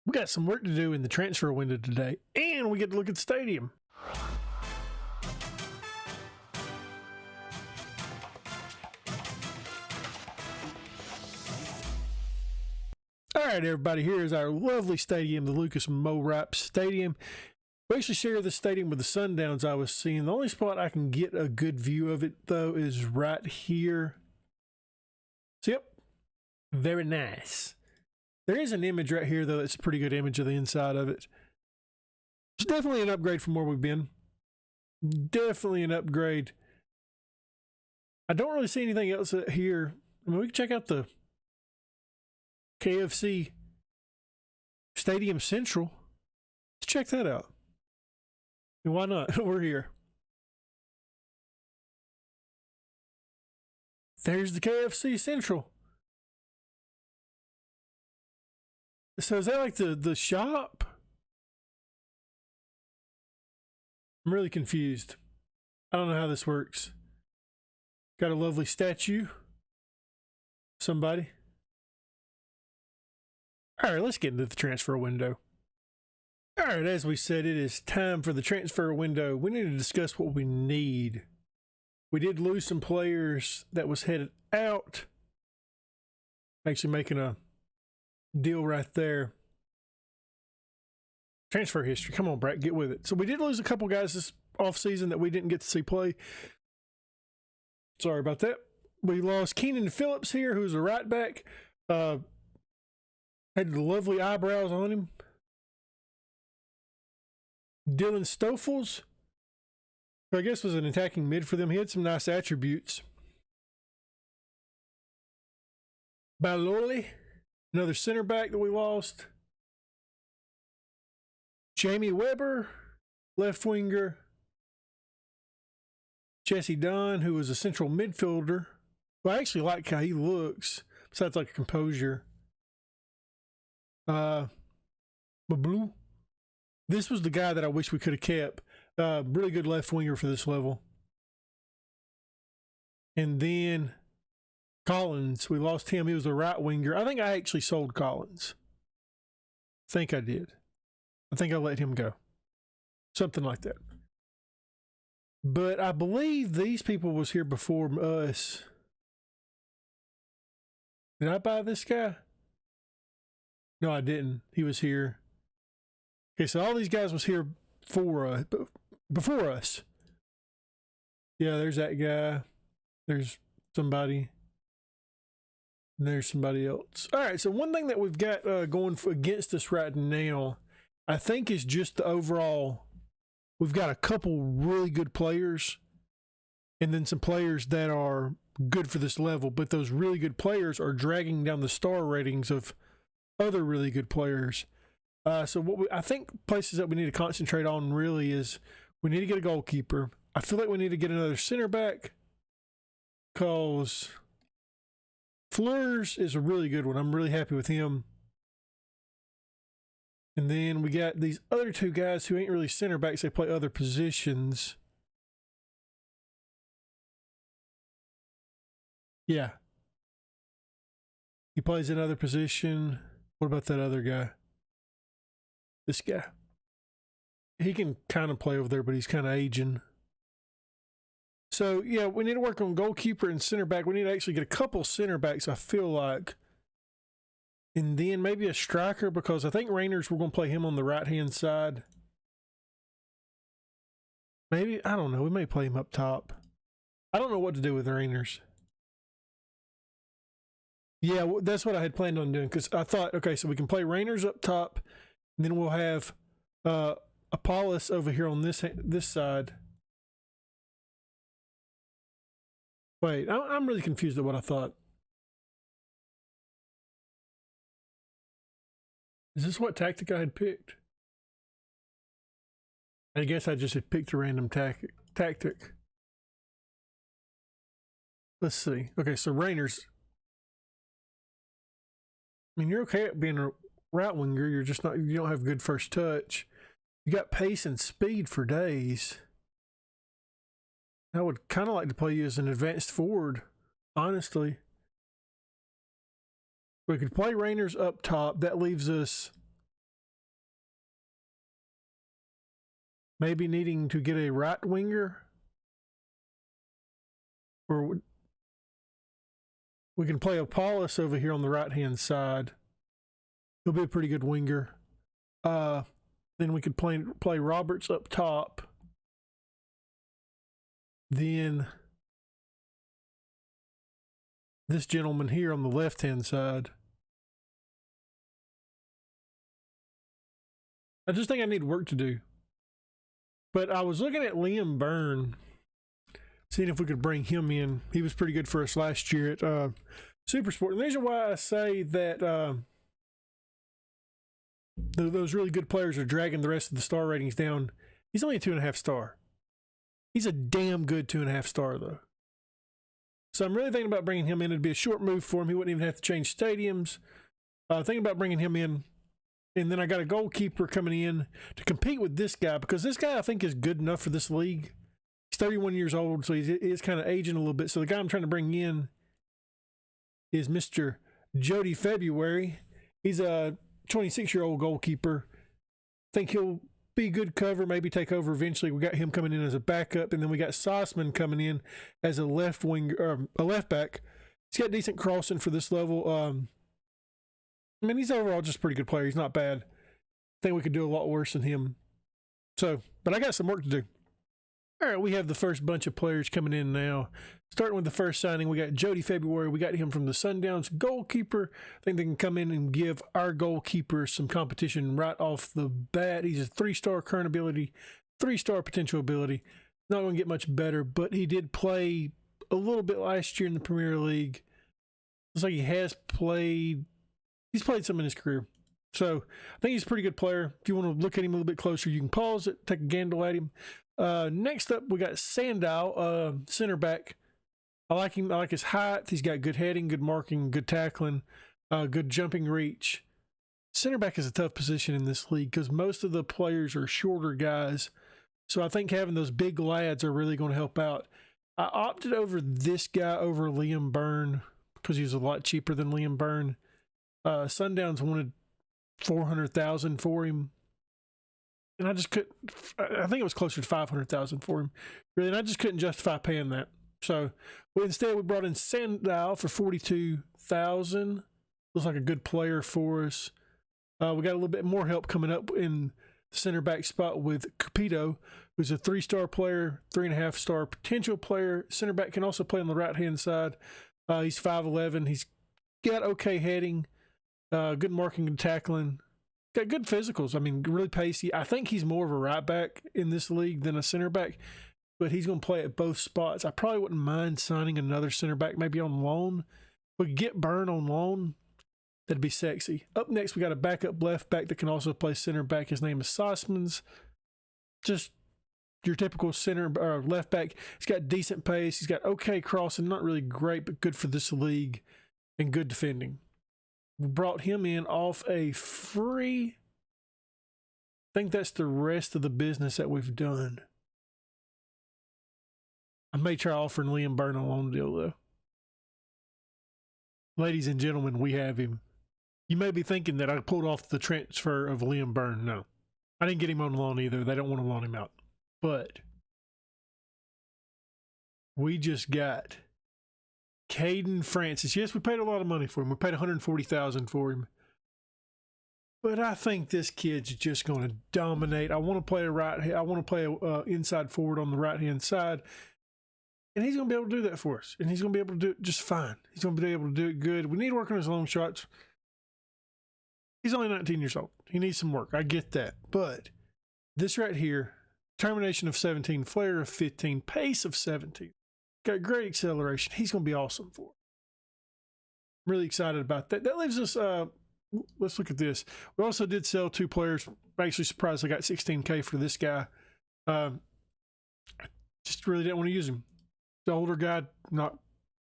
We got some work to do in the transfer window today, and we get to look at the stadium. All right, everybody, here is our lovely stadium, the Lucas Mo-Rap Stadium. We actually share the stadium with the Sundowns I was seeing. The only spot I can get a good view of it, though, is right here. So, yep, very nice. There is an image right here, though, that's a pretty good image of the inside of it. It's definitely an upgrade from where we've been. Definitely an upgrade. I don't really see anything else here. I mean, we can check out the KFC Stadium Central. Let's check that out. And why not? We're here. There's the KFC Central. So is that like the shop? I'm really confused. I don't know how this works. Got a lovely statue. Somebody. All right, let's get into the transfer window. All right, as we said, it is time for the transfer window. We need to discuss what we need. We did lose some players that was headed out. Actually making a deal right there. Transfer history. Come on, Brack, get with it. So we did lose a couple guys this offseason that we didn't get to see play. Sorry about that. We lost Keenan Phillips here, who's a right back. Had the lovely eyebrows on him. Dylan Stoffels, who I guess was an attacking mid for them. He had some nice attributes. Baloli, another center back that we lost. Jamie Weber, left winger. Jesse Dunn, who was a central midfielder. Well, I actually like how he looks, besides like a composure. Blue. This was the guy that I wish we could have kept. Really good left winger for this level. And then Collins, we lost him. He was a right winger. I think I actually sold Collins. I think I did. I think I let him go. Something like that. But I believe these people was here before us. Did I buy this guy? No, I didn't. He was here. Okay, so all these guys was here before us. Yeah, there's that guy. There's somebody. And there's somebody else. All right, so one thing that we've got going against us right now, I think, is just the overall. We've got a couple really good players and then some players that are good for this level, but those really good players are dragging down the star ratings of other really good players. So what I think places that we need to concentrate on really is we need to get a goalkeeper. I feel like we need to get another center back because Fleurs is a really good one. I'm really happy with him. And then we got these other two guys who ain't really center backs. They play other positions. Yeah. He plays another position. What about that other guy? This guy. He can kind of play over there, but he's kind of aging. So, yeah, we need to work on goalkeeper and center back. We need to actually get a couple center backs, I feel like. And then maybe a striker, because I think Rayners, we're going to play him on the right-hand side. Maybe, I don't know. We may play him up top. I don't know what to do with Rayners. Yeah, that's what I had planned on doing, because I thought, okay, so we can play Rayners up top, and then we'll have Apollos over here on this side. Wait, I'm really confused at what I thought. Is this what tactic I had picked? I guess I just had picked a random tactic. Let's see. Okay, so Rayners. I mean, you're okay at being a right winger. You're just not. You don't have good first touch. You got pace and speed for days. I would kind of like to play you as an advanced forward, honestly. We could play Rayners up top. That leaves us maybe needing to get a right winger, or we can play Apollos over here on the right-hand side. He'll be a pretty good winger. Then we could play Roberts up top. Then this gentleman here on the left-hand side. I just think I need work to do. But I was looking at Liam Byrne, seeing if we could bring him in. He was pretty good for us last year at Super Sport. And the reason why I say that those really good players are dragging the rest of the star ratings down, he's only a 2.5 star. He's a damn good 2.5 star, though. So I'm really thinking about bringing him in. It'd be a short move for him. He wouldn't even have to change stadiums. Thinking about bringing him in. And then I got a goalkeeper coming in to compete with this guy, because this guy I think is good enough for this league. He's 31 years old, so he's kind of aging a little bit. So the guy I'm trying to bring in is Mr. Jody February. He's a 26-year-old goalkeeper. Think he'll be good cover, maybe take over eventually. We got him coming in as a backup, and then we got Sussman coming in as a left wing, or a left back. He's got decent crossing for this level. I mean, he's overall just a pretty good player. He's not bad. I think we could do a lot worse than him. So, but I got some work to do. All right, we have the first bunch of players coming in now. Starting with the first signing, we got Jody February. We got him from the Sundowns, goalkeeper. I think they can come in and give our goalkeeper some competition right off the bat. He's a 3-star current ability, 3-star potential ability. Not going to get much better, but he did play a little bit last year in the Premier League. Looks like he's played some in his career. So I think he's a pretty good player. If you want to look at him a little bit closer, you can pause it, take a gander at him. Next up, we got Sandow, center back. I like him. I like his height. He's got good heading, good marking, good tackling, good jumping reach. Center back is a tough position in this league because most of the players are shorter guys. So I think having those big lads are really going to help out. I opted over this guy over Liam Byrne because he was a lot cheaper than Liam Byrne. Sundowns wanted $400,000 for him, and I just couldn't. I think it was closer to $500,000 for him, really, and I just couldn't justify paying that. So instead, we brought in Sandow for $42,000. Looks like a good player for us. We got a little bit more help coming up in the center back spot with Cupido, who's a 3-star player, 3.5-star potential player. Center back can also play on the right hand side. He's 5'11". He's got okay heading. Good marking and tackling. Got good physicals. I mean, really pacey. I think he's more of a right back in this league than a center back, but he's going to play at both spots. I probably wouldn't mind signing another center back, maybe on loan. If we could get Byrne on loan, that'd be sexy. Up next, we got a backup left back that can also play center back. His name is Sussman. Just your typical center or left back. He's got decent pace. He's got okay crossing, not really great, but good for this league, and good defending. We brought him in off a free. I think that's the rest of the business that we've done. I may try offering Liam Byrne a loan deal, though. Ladies and gentlemen, we have him. You may be thinking that I pulled off the transfer of Liam Byrne. No, I didn't get him on loan either. They don't want to loan him out. But we just got Caden Francis. Yes, we paid a lot of money for him. We paid $140,000 for him. But I think this kid's just going to dominate. I want to play a inside forward on the right-hand side. And he's going to be able to do that for us. And he's going to be able to do it just fine. He's going to be able to do it good. We need to work on his long shots. He's only 19 years old. He needs some work. I get that. But this right here, termination of 17, flare of 15, pace of 17. Got great acceleration. He's going to be awesome for it. I'm really excited about that. That leaves us, let's look at this. We also did sell 2 players. I'm actually surprised I got $16K for this guy. Just really didn't want to use him. The older guy, not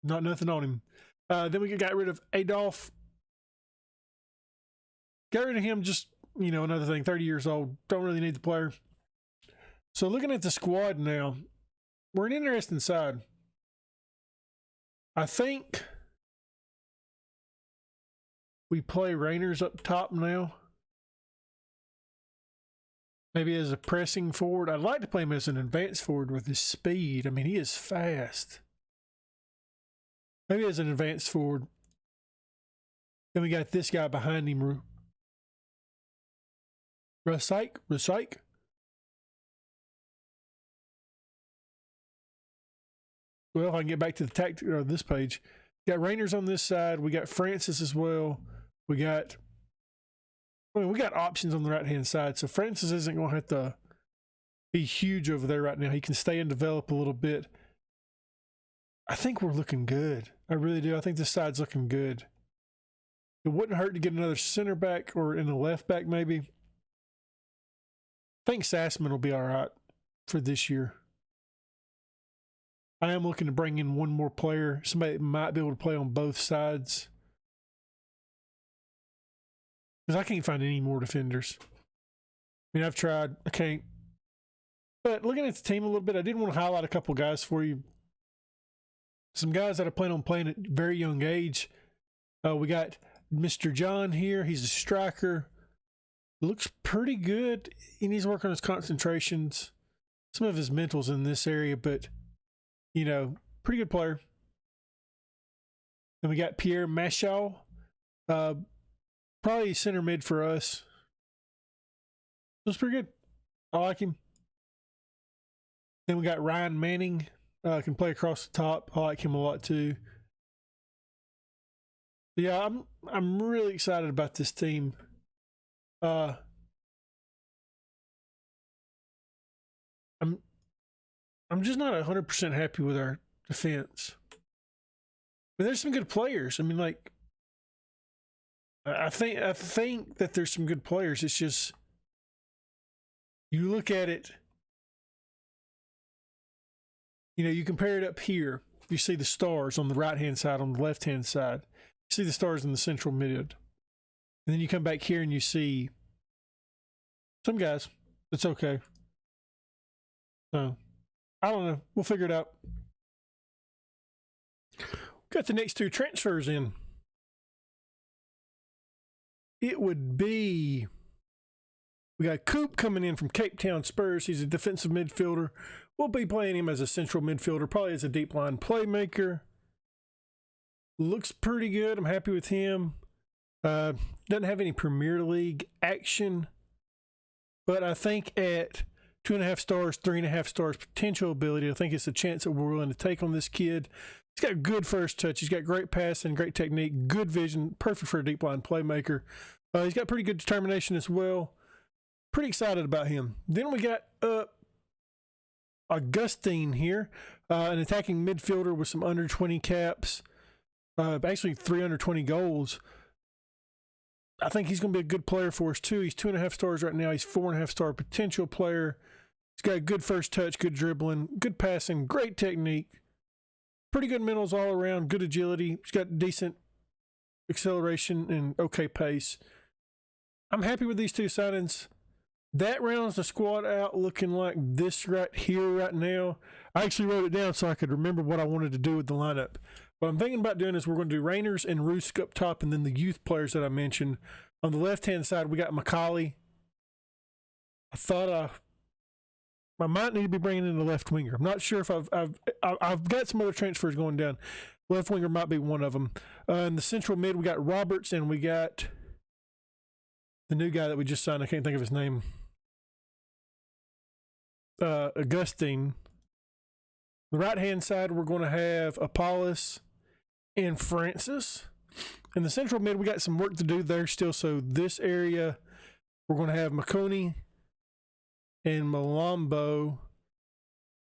nothing on him. Then we got rid of Adolph. Got rid of him, just, another thing, 30 years old. Don't really need the player. So looking at the squad now, we're an interesting side. I think we play Rainers up top now. Maybe as a pressing forward. I'd like to play him as an advanced forward with his speed. I mean, he is fast. Maybe as an advanced forward. Then we got this guy behind him. Rusike. Well, if I can get back to the tactic or this page. Got Rainers on this side. We got Francis as well. We got options on the right-hand side. So Francis isn't going to have to be huge over there right now. He can stay and develop a little bit. I think we're looking good. I really do. I think this side's looking good. It wouldn't hurt to get another center back or in the left back maybe. I think Sassman will be all right for this year. I am looking to bring in one more player, somebody that might be able to play on both sides. Because I can't find any more defenders. I mean, I've tried. I can't. But looking at the team a little bit, I did want to highlight a couple guys for you. Some guys that I plan on playing at a very young age. We got Mr. John here. He's a striker. Looks pretty good. He needs to work on his concentrations. Some of his mentals in this area, but, you know, pretty good player. Then we got Pierre Machal. Probably center mid for us. Looks pretty good. I like him. Then we got Ryan Manning. Can play across the top. I like him a lot too. Yeah, I'm really excited about this team. I'm just not 100% happy with our defense. But there's some good players. I mean, like, I think that there's some good players. It's just you look at it. You know, you compare it up here. You see the stars on the right-hand side, on the left-hand side. You see the stars in the central mid. And then you come back here and you see some guys. It's okay. So, I don't know. We'll figure it out. Got the next two transfers in. It would be... We got Coop coming in from Cape Town Spurs. He's a defensive midfielder. We'll be playing him as a central midfielder, probably as a deep line playmaker. Looks pretty good. I'm happy with him. Doesn't have any Premier League action, but I think at 2.5 stars, 3.5 stars potential ability, I think it's a chance that we're willing to take on this kid. He's got good first touch. He's got great passing, great technique, good vision, perfect for a deep line playmaker. He's got pretty good determination as well. Pretty excited about him. Then we got Augustine here, an attacking midfielder with some under 20 caps, actually 3 under 20 goals. I think he's going to be a good player for us too. He's 2.5 stars right now. He's 4.5 star potential player. He's got good first touch, good dribbling, good passing, great technique, pretty good mentals all around, good agility. He's got decent acceleration and okay pace. I'm happy with these two signings. That rounds the squad out looking like this right here, right now. I actually wrote it down so I could remember what I wanted to do with the lineup. What I'm thinking about doing is we're going to do Rainers and Rusk up top and then the youth players that I mentioned. On the left-hand side, we got Macaulay. I thought I might need to be bringing in the left winger. I'm not sure if I've got some other transfers going down. Left winger might be one of them. In the central mid, we got Roberts and we got the new guy that we just signed. I can't think of his name. Augustine. The right-hand side, we're going to have Apollos and Francis. In the central mid, we got some work to do there still. So this area, we're going to have McConey and Malambo.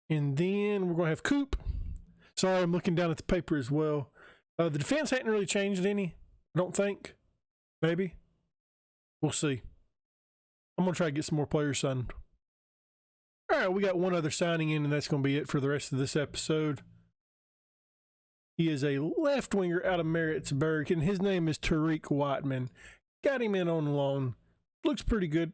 And then we're going to have Coop. Sorry, I'm looking down at the paper as well. The defense hadn't really changed any, I don't think. Maybe. We'll see. I'm going to try to get some more players signed. All right, we got one other signing in, and that's going to be it for the rest of this episode. He is a left winger out of Maritzburg, and his name is Tariq Whiteman. Got him in on loan. Looks pretty good.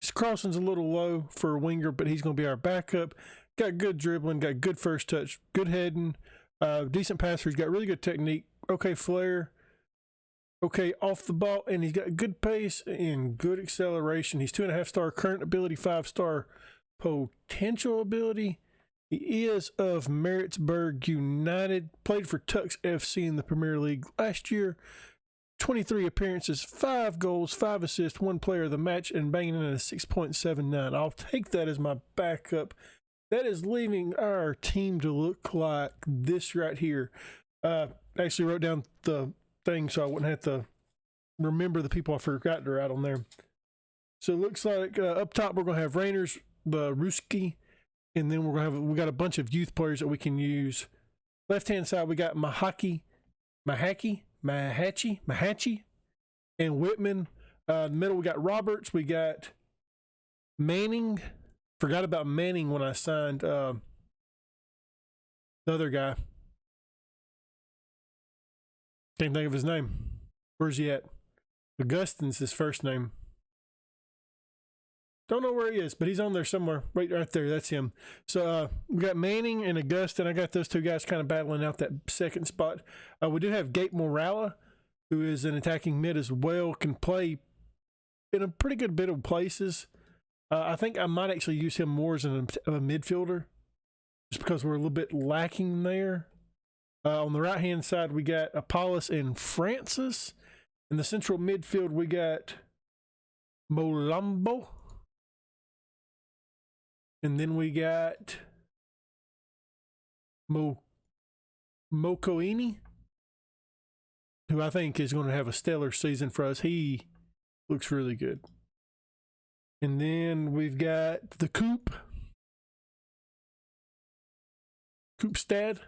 His crossing's a little low for a winger, but he's going to be our backup. Got good dribbling, got good first touch, good heading, decent passer. He's got really good technique, okay flair. okay off the ball, and he's got good pace and good acceleration. He's 2.5-star current ability, 5-star potential ability. He is of Maritzburg United, played for Tux FC in the Premier League last year. 23 appearances, 5 goals, 5 assists, 1 player of the match, and banging in a 6.79. I'll take that as my backup. That is leaving our team to look like this right here. Actually wrote down the thing so I wouldn't have to remember the people I forgot to write on there. So it looks like up top we're going to have Rainers, Ruski, and then we got a bunch of youth players that we can use. Left-hand side we got Mahachi, and Whitman. In the middle we got Roberts, we got Manning. Forgot about Manning when I signed the other guy. Can't think of his name. Where's he at? Augustine's his first name. Don't know where he is, but he's on there somewhere. Right there. That's him. So we got Manning and Augustine. I got those two guys kind of battling out that second spot. We do have Gabe Morala, who is an attacking mid as well, can play in a pretty good bit of places. I think I might actually use him more as a midfielder, just because we're a little bit lacking there. On the right-hand side, we got Apollos and Francis. In the central midfield, we got Molambo. And then we got Mokoini, who I think is going to have a stellar season for us. He looks really good. And then we've got the Koopstad.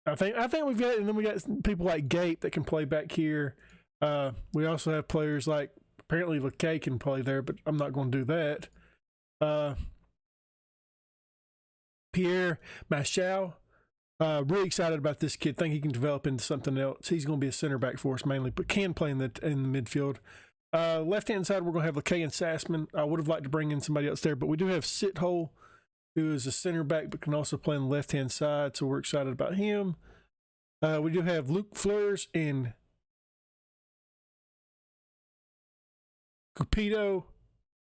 I think we've got, and then we got people like Gate that can play back here. We also have players like, apparently LeKay can play there, but I'm not going to do that. Pierre Machau. Really excited about this kid. Think he can develop into something else. He's going to be a center back for us mainly, but can play in the midfield. Left-hand side, we're going to have LeKay and Sassman. I would have liked to bring in somebody else there, but we do have Sithole, who is a center back, but can also play on the left-hand side, so we're excited about him. We do have Luke Fleurs and Cupido,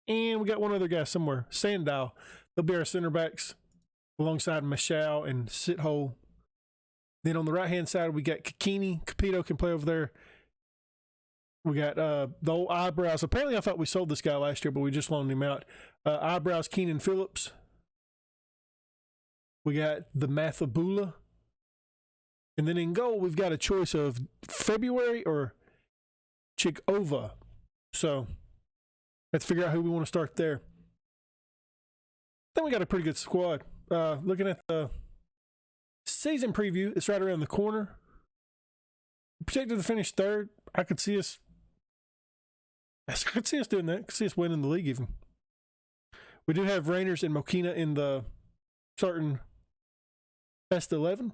and we got one other guy somewhere, Sandow. They'll be our center backs alongside Machau and Sithole. Then on the right-hand side, we got Kikini. Cupido can play over there. We got the old Eyebrows. Apparently, I thought we sold this guy last year, but we just loaned him out. Eyebrows, Keenan Phillips. We got the Mathabula. And then in goal, we've got a choice of February or Chikova. So let's figure out who we want to start there. I think we got a pretty good squad. Looking at the season preview, it's right around the corner. Projected to finish third. I could see us doing that. I could see us winning the league even. We do have Rainers and Mokina in the starting best 11.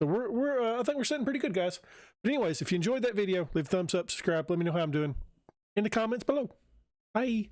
So I think we're sitting pretty good, guys. But anyways, if you enjoyed that video, leave a thumbs up, subscribe, let me know how I'm doing in the comments below. Bye.